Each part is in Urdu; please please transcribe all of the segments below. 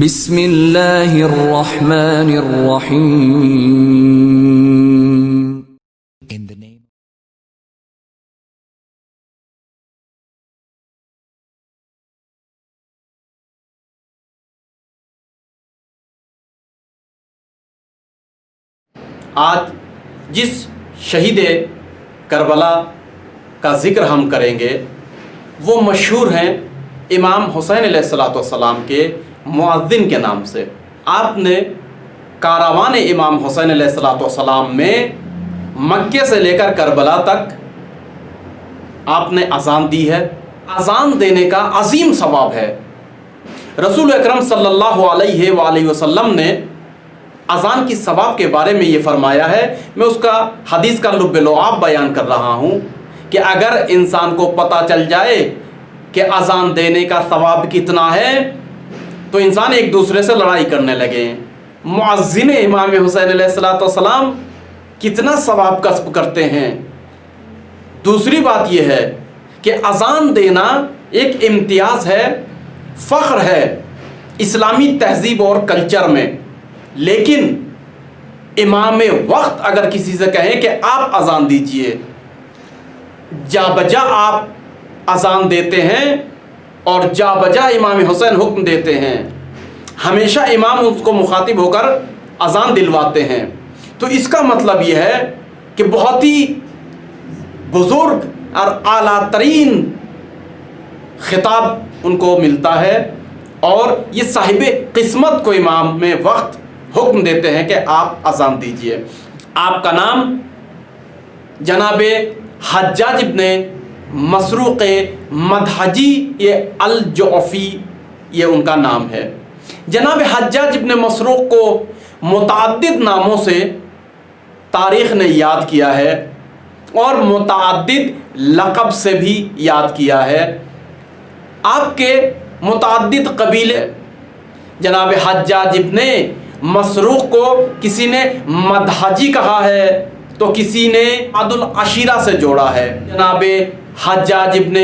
بسم اللہ الرحمن الرحیم. In the name آج جس شہید کربلا کا ذکر ہم کریں گے وہ مشہور ہیں امام حسین علیہ السلام کے مؤذن کے نام سے. آپ نے کاروان امام حسین علیہ السلام میں مکے سے لے کر کربلا تک آپ نے اذان دی ہے. اذان دینے کا عظیم ثواب ہے. رسول اکرم صلی اللہ علیہ وآلہ وسلم نے اذان کی ثواب کے بارے میں یہ فرمایا ہے. میں اس کا حدیث کا لب لعاب بیان کر رہا ہوں کہ اگر انسان کو پتہ چل جائے کہ اذان دینے کا ثواب کتنا ہے تو انسان ایک دوسرے سے لڑائی کرنے لگے. مؤذن امام حسین علیہ السلام کتنا ثواب کسب کرتے ہیں. دوسری بات یہ ہے کہ اذان دینا ایک امتیاز ہے، فخر ہے اسلامی تہذیب اور کلچر میں. لیکن امام وقت اگر کسی سے کہیں کہ آپ اذان دیجئے، جا بجا آپ اذان دیتے ہیں اور جا بجا امام حسین حکم دیتے ہیں. ہمیشہ امام اس کو مخاطب ہو کر اذان دلواتے ہیں. تو اس کا مطلب یہ ہے کہ بہت ہی بزرگ اور اعلیٰ ترین خطاب ان کو ملتا ہے اور یہ صاحب قسمت کو امام میں وقت حکم دیتے ہیں کہ آپ اذان دیجئے. آپ کا نام جناب حجاج ابن مسروق مدحجی یہ الجعفی یہ ان کا نام ہے. جناب حجاج ابن مسروق کو متعدد ناموں سے تاریخ نے یاد کیا ہے اور متعدد لقب سے بھی یاد کیا ہے. آپ کے متعدد قبیلے. جناب حجاج ابن مسروق کو کسی نے مدحجی کہا ہے تو کسی نے عدل عشیرہ سے جوڑا ہے. جناب حجاج ابن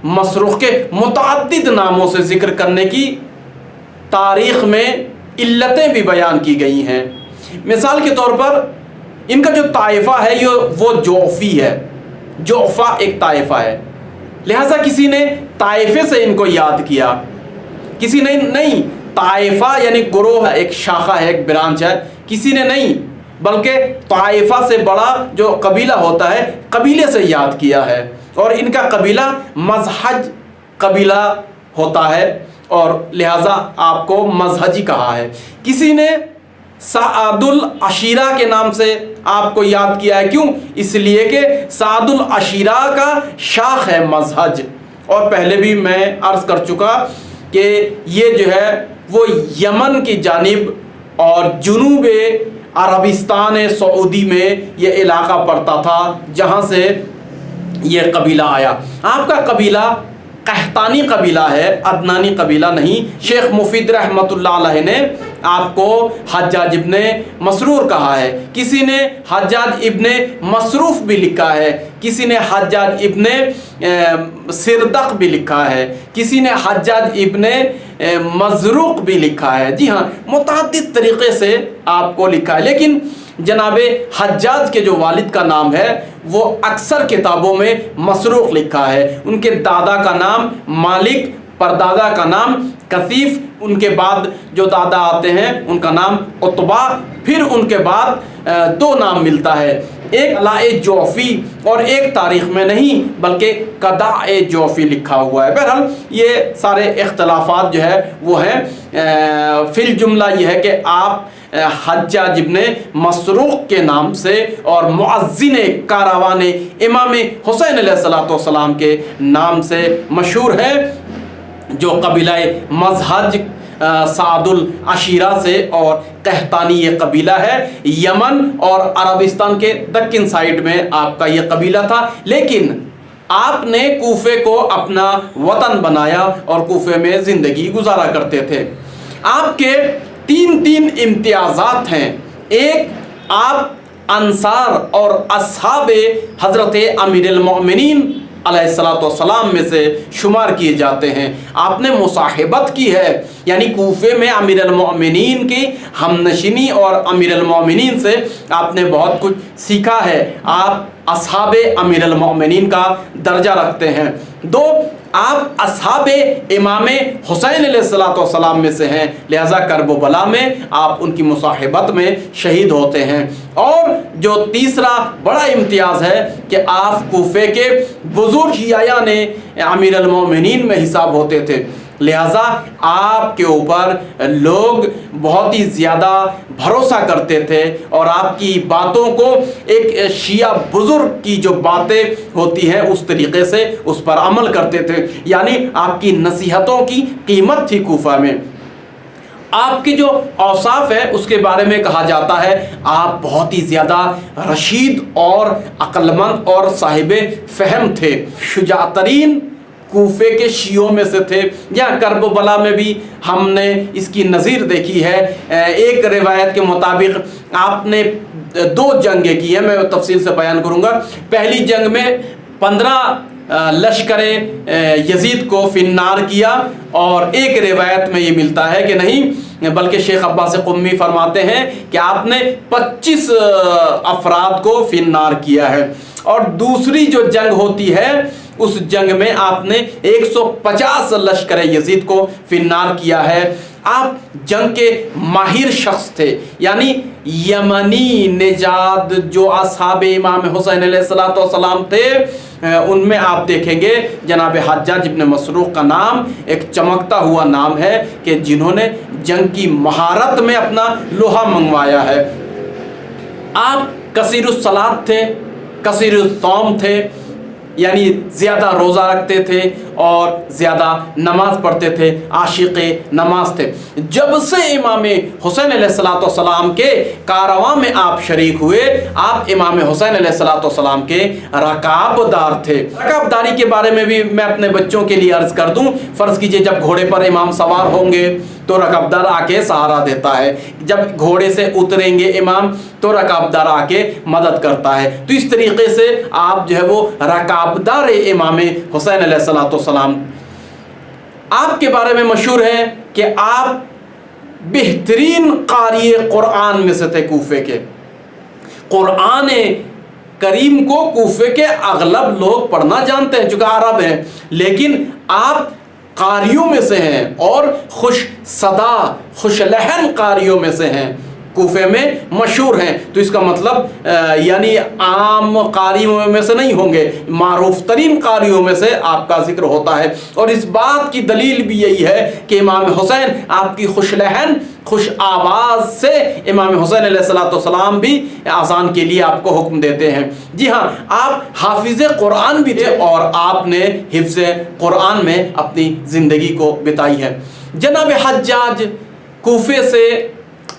مسروق کے متعدد ناموں سے ذکر کرنے کی تاریخ میں علتیں بھی بیان کی گئی ہیں. مثال کے طور پر ان کا جو طائفہ ہے وہ جعفی ہے. جعفہ ایک طائفہ ہے، لہٰذا کسی نے طائفے سے ان کو یاد کیا. کسی نے نہیں، طائفہ یعنی گروہ ہے، ایک شاخہ ہے، ایک برانچ ہے. کسی نے نہیں بلکہ طائفہ سے بڑا جو قبیلہ ہوتا ہے قبیلے سے یاد کیا ہے اور ان کا قبیلہ مزحج قبیلہ ہوتا ہے اور لہٰذا آپ کو مزحجی کہا ہے. کسی نے سعد العشیرہ کے نام سے آپ کو یاد کیا ہے. کیوں؟ اس لیے کہ سعد العشیرہ کا شاخ ہے مزحج. اور پہلے بھی میں عرض کر چکا کہ یہ جو ہے وہ یمن کی جانب اور جنوب عربستان سعودی میں یہ علاقہ پڑتا تھا جہاں سے یہ قبیلہ آیا. آپ کا قبیلہ قحطانی قبیلہ ہے، عدنانی قبیلہ نہیں. شیخ مفید رحمۃ اللہ علیہ نے آپ کو حجاج ابن مسرور کہا ہے. کسی نے حجاج ابن مصروف بھی لکھا ہے، کسی نے حجاج ابن سردق بھی لکھا ہے، کسی نے حجاج ابن مزروق بھی لکھا ہے. جی ہاں، متعدد طریقے سے آپ کو لکھا ہے. لیکن جناب حجاج کے جو والد کا نام ہے وہ اکثر کتابوں میں مسروق لکھا ہے. ان کے دادا کا نام مالک، پردادا کا نام کثیف، ان کے بعد جو دادا آتے ہیں ان کا نام عتبہ، پھر ان کے بعد دو نام ملتا ہے، ایک علاء جعفی اور ایک تاریخ میں نہیں بلکہ قداء جعفی لکھا ہوا ہے. بہرحال یہ سارے اختلافات جو ہے وہ ہیں. فی الجملہ یہ ہے کہ آپ حجاج ابن مسروق کے نام سے اور مؤذن کاروان امام حسین علیہ السلام کے نام سے مشہور ہے، جو قبیلہ مزحج سعد العشیرہ سے اور قحطانی یہ قبیلہ ہے. یمن اور عربستان کے دکن سائڈ میں آپ کا یہ قبیلہ تھا. لیکن آپ نے کوفے کو اپنا وطن بنایا اور کوفے میں زندگی گزارا کرتے تھے. آپ کے تین امتیازات ہیں. ایک، آپ انصار اور اصحاب حضرت امیر المؤمنین علیہ السلام میں سے شمار کیے جاتے ہیں. آپ نے مصاحبت کی ہے یعنی کوفے میں امیر المومنین کی ہم نشینی اور امیر المومنین سے آپ نے بہت کچھ سیکھا ہے، آپ اصحاب امیر المومنین کا درجہ رکھتے ہیں۔ دو، آپ اصحاب امام حسین علیہ السلام میں سے ہیں، لہذا کرب و بلا میں آپ ان کی مصاحبت میں شہید ہوتے ہیں۔ اور جو تیسرا بڑا امتیاز ہے کہ آپ کوفے کے بزرگ شیعیان امیر المومنین میں حساب ہوتے تھے، لہذا آپ کے اوپر لوگ بہت ہی زیادہ بھروسہ کرتے تھے اور آپ کی باتوں کو ایک شیعہ بزرگ کی جو باتیں ہوتی ہیں اس طریقے سے اس پر عمل کرتے تھے، یعنی آپ کی نصیحتوں کی قیمت تھی کوفہ میں۔ آپ کی جو اوصاف ہے اس کے بارے میں کہا جاتا ہے آپ بہت ہی زیادہ رشید اور عقل مند اور صاحب فہم تھے، شجاع ترین کوفے کے شیعوں میں سے تھے۔ یا کرب و بلا میں بھی ہم نے اس کی نظیر دیکھی ہے۔ ایک روایت کے مطابق آپ نے 2 جنگیں کی ہیں، میں تفصیل سے بیان کروں گا۔ پہلی جنگ میں 15 لشکر یزید کو فی النار کیا، اور ایک روایت میں یہ ملتا ہے کہ نہیں، بلکہ شیخ عباس قمی فرماتے ہیں کہ آپ نے 25 افراد کو فی النار کیا ہے۔ اور دوسری جو جنگ ہوتی ہے اس جنگ میں آپ نے 150 لشکر یزید کو فی النار کیا ہے۔ آپ جنگ کے ماہر شخص تھے، یعنی یمنی نژاد جو اصحاب امام حسین علیہ السلام تھے ان میں آپ دیکھیں گے جناب حجاج ابن مسروق کا نام ایک چمکتا ہوا نام ہے کہ جنہوں نے جنگ کی مہارت میں اپنا لوہا منگوایا ہے۔ آپ کثیر الصلاۃ تھے، کثیر الصوم تھے، یعنی زیادہ روزہ رکھتے تھے اور زیادہ نماز پڑھتے تھے، عاشق نماز تھے۔ جب سے امام حسین علیہ السلام کے کارواں میں آپ شریک ہوئے، آپ امام حسین علیہ السلام کے رکاب دار تھے۔ رکاب داری کے بارے میں بھی میں اپنے بچوں کے لیے عرض کر دوں، فرض کیجئے جب گھوڑے پر امام سوار ہوں گے تو رکابدار آ کے سہارا دیتا ہے، جب گھوڑے سے اتریں گے امام تو رکابدار آ کے مدد کرتا ہے۔ تو اس طریقے سے آپ جو ہے وہ رکابدار امام حسین علیہ السلام، آپ کے بارے میں مشہور ہے کہ آپ بہترین قاری قرآن میں سے تھے کوفے کے۔ قرآن کریم کو کوفے کے اغلب لوگ پڑھنا جانتے ہیں چونکہ عرب ہیں، لیکن آپ قاریوں میں سے ہیں اور خوش صدا خوش لحن قاریوں میں سے ہیں، کوفے میں مشہور ہیں۔ تو اس کا مطلب یعنی عام قاریوں میں سے نہیں ہوں گے، معروف ترین قاریوں میں سے آپ کا ذکر ہوتا ہے۔ اور اس بات کی دلیل بھی یہی ہے کہ امام حسین آپ کی خوش لحن خوش آواز سے امام حسین علیہ السلام بھی اذان کے لیے آپ کو حکم دیتے ہیں۔ جی ہاں، آپ حافظ قرآن بھی تھے اور آپ نے حفظ قرآن میں اپنی زندگی کو بتائی ہے۔ جناب حجاج کوفے سے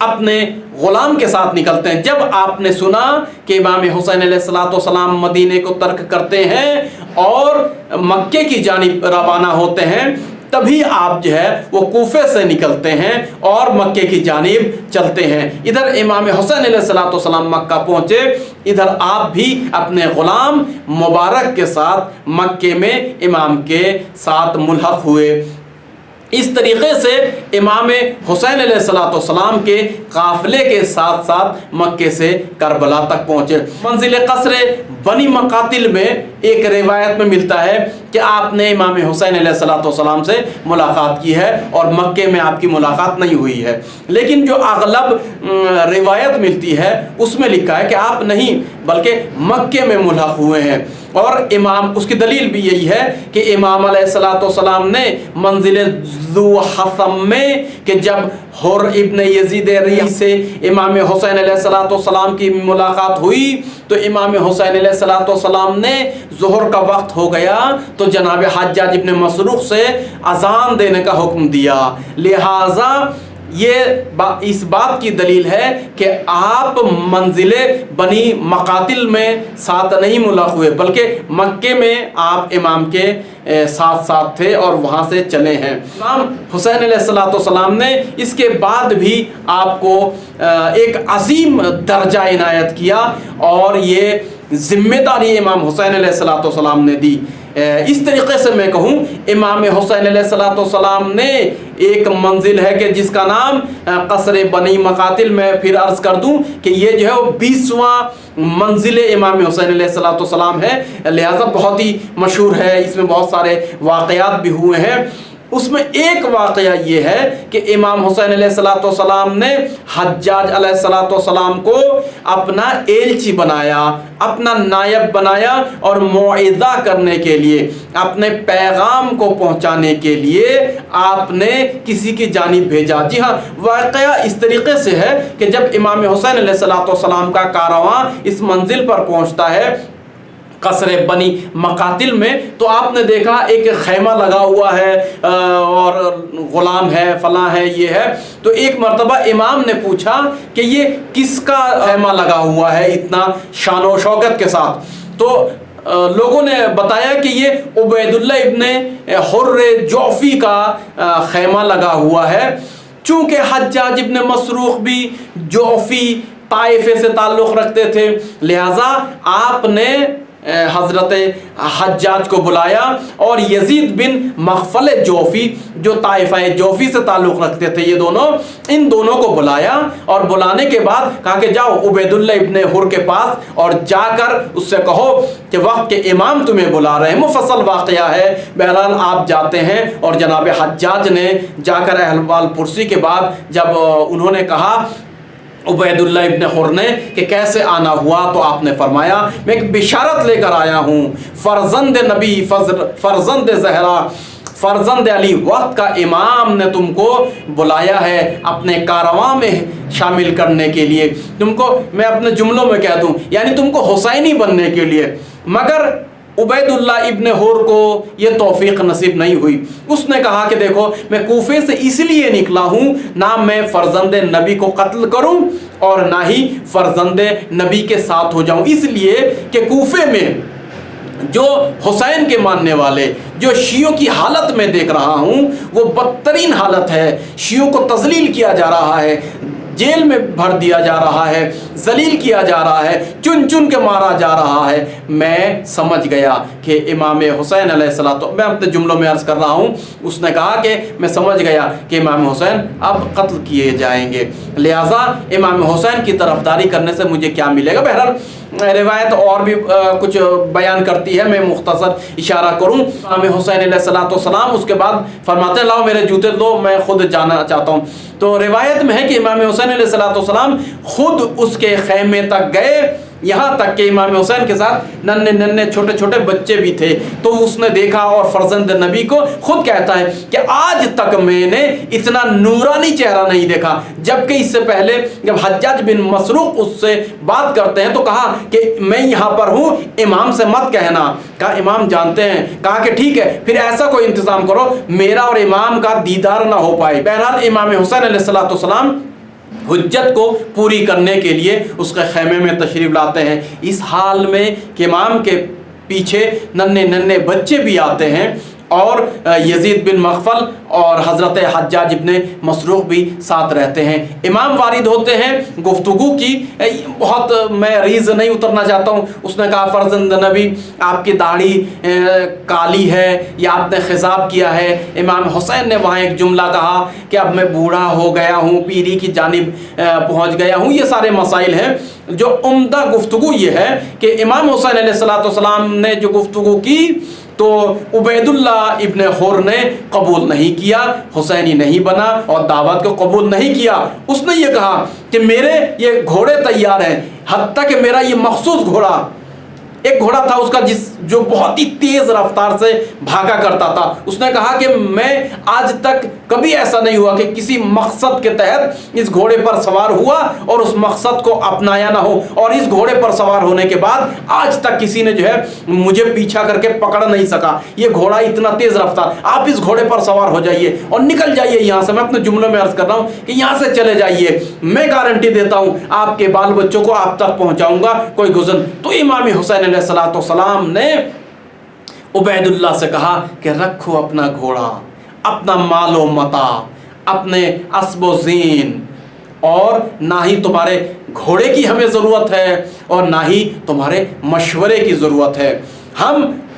اپنے غلام کے ساتھ نکلتے ہیں۔ جب آپ نے سنا کہ امام حسین علیہ السلام مدینے کو ترک کرتے ہیں اور مکے کی جانب روانہ ہوتے ہیں، تبھی آپ جو ہے وہ کوفے سے نکلتے ہیں اور مکے کی جانب چلتے ہیں۔ ادھر امام حسین علیہ السلام مکہ پہنچے، ادھر آپ بھی اپنے غلام مبارک کے ساتھ مکے میں امام کے ساتھ ملحق ہوئے۔ اس طریقے سے امام حسین علیہ السلام کے قافلے کے ساتھ ساتھ مکے سے کربلا تک پہنچے۔ منزل قصر بنی مقاتل میں ایک روایت میں ملتا ہے کہ آپ نے امام حسین علیہ السلام سے ملاقات کی ہے اور مکے میں آپ کی ملاقات نہیں ہوئی ہے، لیکن جو اغلب روایت ملتی ہے اس میں لکھا ہے کہ آپ نہیں بلکہ مکے میں ملحق ہوئے ہیں۔ اور امام، اس کی دلیل بھی یہی ہے کہ امام علیہ السلام نے منزل ذو حسم میں کہ جب حر ابن یزید ریح سے امام حسین علیہ السلام کی ملاقات ہوئی تو امام حسین علیہ السلام نے ظہر کا وقت ہو گیا تو جناب حجاج ابن مسروق سے اذان دینے کا حکم دیا۔ لہٰذا یہ اس بات کی دلیل ہے کہ آپ منزل بنی مقاتل میں ساتھ نہیں ملحق ہوئے بلکہ مکے میں آپ امام کے ساتھ ساتھ تھے اور وہاں سے چلے ہیں۔ امام حسین علیہ السلام نے اس کے بعد بھی آپ کو ایک عظیم درجہ عنایت کیا اور یہ ذمہ داری امام حسین علیہ السلام نے دی۔ اس طریقے سے میں کہوں امام حسین علیہ السلام نے ایک منزل ہے کہ جس کا نام قصر بنی مقاتل، میں پھر عرض کر دوں کہ یہ جو ہے وہ 20واں منزل امام حسین علیہ السلام ہے، لہٰذا بہت ہی مشہور ہے، اس میں بہت سارے واقعات بھی ہوئے ہیں۔ اس میں ایک واقعہ یہ ہے کہ امام حسین علیہ السلام نے حجاج علیہ السلام کو اپنا ایلچی بنایا، اپنا نائب بنایا، اور موعظہ کرنے کے لیے، اپنے پیغام کو پہنچانے کے لیے آپ نے کسی کی جانب بھیجا۔ جی ہاں، واقعہ اس طریقے سے ہے کہ جب امام حسین علیہ السلام کا کارواں اس منزل پر پہنچتا ہے قصر بنی مقاتل میں، تو آپ نے دیکھا ایک خیمہ لگا ہوا ہے اور غلام ہے، فلاں ہے، یہ ہے۔ تو ایک مرتبہ امام نے پوچھا کہ یہ کس کا خیمہ لگا ہوا ہے اتنا شان و شوکت کے ساتھ؟ تو لوگوں نے بتایا کہ یہ عبید اللہ ابن حر جوفی کا خیمہ لگا ہوا ہے۔ چونکہ حجاج ابن مسروق بھی جوفی طائفے سے تعلق رکھتے تھے، لہٰذا آپ نے حضرت حجاج کو بلایا، اور یزید بن مغفل جوفی جو طائفہ جوفی سے تعلق رکھتے تھے، یہ دونوں، ان دونوں کو بلایا، اور بلانے کے بعد کہا کہ جاؤ عبید اللہ ابن حر کے پاس اور جا کر اس سے کہو کہ وقت کے امام تمہیں بلا رہے ہیں۔ مفصل واقعہ ہے، بہرحال آپ جاتے ہیں، اور جناب حجاج نے جا کر احوال پرسی کے بعد جب انہوں نے کہا عبید اللہ ابن حر نے کہ کیسے آنا ہوا، تو آپ نے فرمایا میں ایک بشارت لے کر آیا ہوں، فرزند نبی، فرزند زہرا، فرزند علی، وقت کا امام نے تم کو بلایا ہے اپنے کارواں میں شامل کرنے کے لیے، تم کو، میں اپنے جملوں میں کہہ دوں، یعنی تم کو حسینی بننے کے لیے۔ مگر عبید اللہ ابن حر کو یہ توفیق نصیب نہیں ہوئی۔ اس نے کہا کہ دیکھو میں کوفے سے اس لیے نکلا ہوں، نہ میں فرزند نبی کو قتل کروں اور نہ ہی فرزند نبی کے ساتھ ہو جاؤں، اس لیے کہ کوفے میں جو حسین کے ماننے والے، جو شیعوں کی حالت میں دیکھ رہا ہوں وہ بدترین حالت ہے، شیعوں کو تذلیل کیا جا رہا ہے، جیل میں بھر دیا جا رہا ہے، ذلیل کیا جا رہا ہے، چن چن کے مارا جا رہا ہے۔ میں سمجھ گیا کہ امام حسین علیہ السلام، میں اپنے جملوں میں عرض کر رہا ہوں، اس نے کہا کہ میں سمجھ گیا کہ امام حسین اب قتل کیے جائیں گے، لہٰذا امام حسین کی طرفداری کرنے سے مجھے کیا ملے گا۔ بہرحال روایت اور بھی کچھ بیان کرتی ہے، میں مختصر اشارہ کروں۔ امام حسین علیہ السلام اس کے بعد فرماتے ہیں لاؤ میرے جوتے دو، میں خود جانا چاہتا ہوں۔ تو روایت میں ہے کہ امام حسین علیہ السلام خود اس کے خیمے تک گئے، یہاں تک کہ امام حسین کے ساتھ ننھے ننھے چھوٹے چھوٹے بچے بھی تھے، تو اس نے دیکھا اور فرزند نبی کو خود کہتا ہے کہ آج تک میں نے اتنا نورانی چہرہ نہیں دیکھا، جبکہ اس سے پہلے جب حجاج بن مسروق اس سے بات کرتے ہیں تو کہا کہ میں یہاں پر ہوں، امام سے مت کہنا۔ کہا امام جانتے ہیں، کہا کہ ٹھیک ہے پھر ایسا کوئی انتظام کرو میرا اور امام کا دیدار نہ ہو پائے۔ بہرحال امام حسین علیہ السلام حجت کو پوری کرنے کے لیے اس کے خیمے میں تشریف لاتے ہیں، اس حال میں کہ امام کے پیچھے ننھے ننھے بچے بھی آتے ہیں، اور یزید بن مغفل اور حضرت حجاج ابن مسروق بھی ساتھ رہتے ہیں۔ امام وارد ہوتے ہیں، گفتگو کی، بہت میں ریز نہیں اترنا چاہتا ہوں۔ اس نے کہا فرزند نبی آپ کی داڑھی کالی ہے یا آپ نے خضاب کیا ہے؟ امام حسین نے وہاں ایک جملہ کہا کہ اب میں بوڑھا ہو گیا ہوں، پیری کی جانب پہنچ گیا ہوں۔ یہ سارے مسائل ہیں۔ جو عمدہ گفتگو یہ ہے کہ امام حسین علیہ السلام نے جو گفتگو کی تو عبید اللہ ابن حر نے قبول نہیں کیا، حسینی نہیں بنا اور دعوت کو قبول نہیں کیا۔ اس نے یہ کہا کہ میرے یہ گھوڑے تیار ہیں، حتیٰ کہ میرا یہ مخصوص گھوڑا، ایک گھوڑا تھا اس کا جو بہت ہی تیز رفتار سے بھاگا کرتا تھا۔ اس نے کہا کہ میں آج تک کبھی ایسا نہیں ہوا کہ کسی مقصد کے تحت اس گھوڑے پر سوار ہوا اور اس مقصد کو اپنایا نہ ہو، اور اس گھوڑے پر سوار ہونے کے بعد آج تک کسی نے جو ہے مجھے پیچھا کر کے پکڑ نہیں سکا۔ یہ گھوڑا اتنا تیز رفتار، آپ اس گھوڑے پر سوار ہو جائیے اور نکل جائیے یہاں سے۔ میں اپنے جملوں میں عرض کر رہا ہوں کہ یہاں سے چلے جائیے، میں گارنٹی دیتا ہوں آپ کے بال بچوں کو آپ تک پہنچاؤں گا کوئی گزن۔ تو امام حسین علیہ السلام نے عبید اللہ سے کہا کہ رکھو اپنا گھوڑا، اپنا مال و متاع، اپنے اسب و زین، اور نہ ہی تمہارے گھوڑے کی ہمیں ضرورت ہے اور نہ ہی تمہارے مشورے کی ضرورت ہے۔ ہم